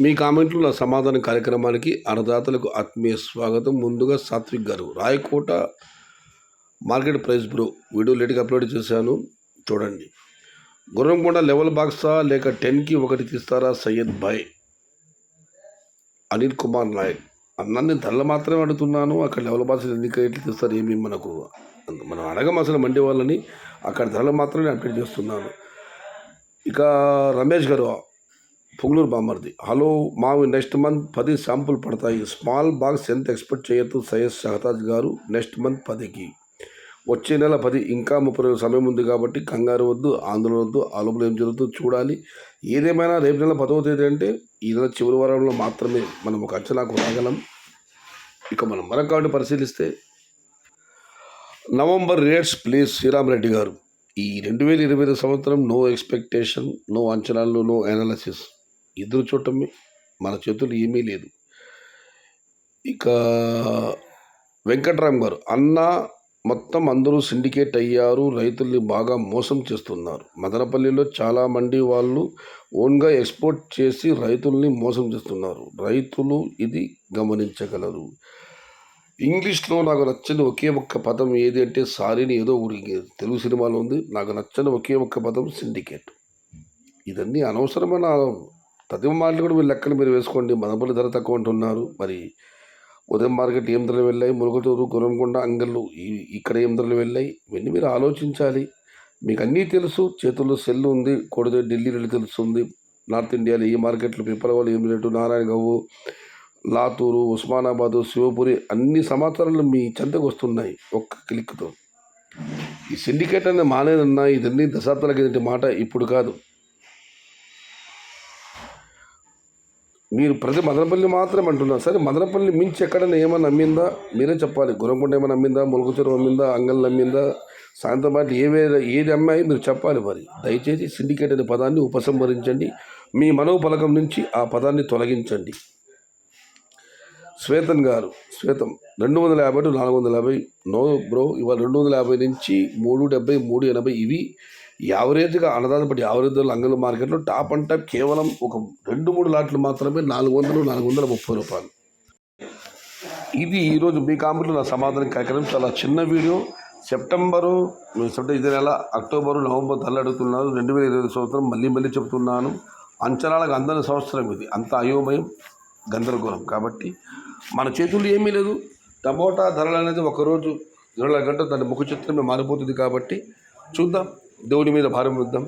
మీ కామెంట్లు నా సమాధానం కార్యక్రమానికి అన్నదాతలకు ఆత్మీయ స్వాగతం. ముందుగా సాత్విక్ గారు Rayakota market price bro video లేట్గా అప్లోడ్ చేశాను, చూడండి. గుర్రంకొండ లెవెల్ బాక్సా లేక 10కి 1 తీస్తారా? సయ్యద్ భాయ్ అనిల్ కుమార్ నాయక్ అన్న, నేను ధరలు మాత్రమే అడుగుతున్నాను. అక్కడ లెవెల్ బాక్స్ ఎన్ని రేట్లు తీస్తారు ఏమి మనకు మనం అడగం అసలు మండి వాళ్ళని. అక్కడ ధరలు మాత్రమే అప్డేట్ చేస్తున్నాను. ఇక రమేష్ గారు పొంగలూరు బామర్ది, హలో మావి నెక్స్ట్ మంత్ 10 శాంపుల్ పడతాయి. స్మాల్ బాక్స్ ఎంత ఎక్స్పెక్ట్ చేయొద్దు? సయ్యద్ షహతాజ్ గారు నెక్స్ట్ మంత్ 10కి, వచ్చే నెల 10, ఇంకా 30 రోజుల సమయం ఉంది కాబట్టి కంగారు వద్దు, ఆందోళన వద్దు. ఆ లోపల ఏం జరుగుతుందో చూడాలి. ఏదేమైనా రేపు నెల 10వ తేదీ అంటే ఈ నెల చివరి వారంలో మాత్రమే మనం ఒక అంచనాకు రాగలం. ఇక మనం మరొకటి పరిశీలిస్తే నవంబర్ రేట్స్ ప్లీజ్ శ్రీరామరెడ్డి గారు. ఈ 2025 సంవత్సరం నో ఎక్స్పెక్టేషన్, నో అంచనాలు, నో అనాలిసిస్. ఎదురు చూడటమే, మన చేతులు ఏమీ లేదు. ఇక వెంకట్రామ్ గారు, అన్న మొత్తం అందరూ సిండికేట్ అయ్యారు, రైతుల్ని బాగా మోసం చేస్తున్నారు. మదనపల్లిలో చాలా మంది వాళ్ళు ఓన్గా ఎక్స్పోర్ట్ చేసి రైతుల్ని మోసం చేస్తున్నారు. రైతులు ఇది గమనించగలరు. ఇంగ్లీష్లో నాకు నచ్చని ఒకే ఒక్క పదం ఏది అంటే సారీని, ఏదో తెలుగు సినిమాలో ఉంది. నాకు నచ్చని ఒకే ఒక్క పదం సిండికేట్. ఇదన్నీ అనవసరమైన ప్రతి మాటలు కూడా మీరు లెక్కలు మీరు వేసుకోండి. మదనపల్లి ధర తక్కువ అంటున్నారు, మరి ఉదయం మార్కెట్ ఏం ధరలు వెళ్ళాయి, ములుగుతూరు, గుర్రంకొండ, అంగళ్ళు ఇక్కడ ఏం ధరలు వెళ్ళాయి, ఇవన్నీ మీరు ఆలోచించాలి. మీకు అన్నీ తెలుసు, చేతుల్లో సెల్ ఉంది, కొడితే ఢిల్లీ రేటు తెలుస్తుంది. నార్త్ ఇండియాలో ఈ మార్కెట్లు పిప్పలవాళ్ళు ఏం రేటు, నారాయణగావు, లాతూరు, ఉస్మానాబాదు, శివపురి అన్ని సమాచారాలు మీ చెంతకు వస్తున్నాయి ఒక్క క్లిక్తో. ఈ సిండికేట్ అనేది మానేదన్నా, ఇదన్నీ దశాబ్దాల కిందటి మాట, ఇప్పుడు కాదు. మీరు ప్రతి మదనపల్లి మాత్రమే అంటున్నారు. సరే, మదనపల్లి మించి ఎక్కడైనా ఏమైనా అమ్మిందా మీరే చెప్పాలి. గుర్రంకొండ ఏమైనా అమ్మిందా, ములుగుచెరువు అమ్మిందా, అంగళ్ళు అమ్మిందా, సాయంత్రం పాటు ఏది అమ్మాయి మీరు చెప్పాలి. మరి దయచేసి సిండికేట్ అనే పదాన్ని ఉపసంహరించండి. మీ మనోపలకం నుంచి ఆ పదాన్ని తొలగించండి. శ్వేతన్ గారు, శ్వేతం 250 టు 450. నో బ్రో, ఇవాళ 250 నుంచి 370, 380 ఇవి యావరేజ్గా అన్నదాత బట్టి యావరేజ్ ధరలు అంగళ్ళ మార్కెట్లో టాప్ అండ్ టాప్ కేవలం ఒక 2-3 లాట్లు మాత్రమే 400, 430 రూపాయలు. ఇది ఈరోజు మీ కామెంట్లో నా సమాధానం కార్యక్రమం. చాలా చిన్న వీడియో. సెప్టెంబరు ఇదే నెల అక్టోబరు, నవంబర్ ధరలు అడుగుతున్నారు. 2025 సంవత్సరం మళ్ళీ చెబుతున్నాను, అంచనాలకు అందని సంవత్సరం ఇది. అంత అయోమయం, గందరగోళం. కాబట్టి మన చేతుల్లో ఏమీ లేదు. టమోటా ధరలు అనేది ఒకరోజు 24 గంటలు దాని ముఖ చిత్రమే మారిపోతుంది. కాబట్టి చూద్దాం, దేవుడి మీద భారం వద్దాం.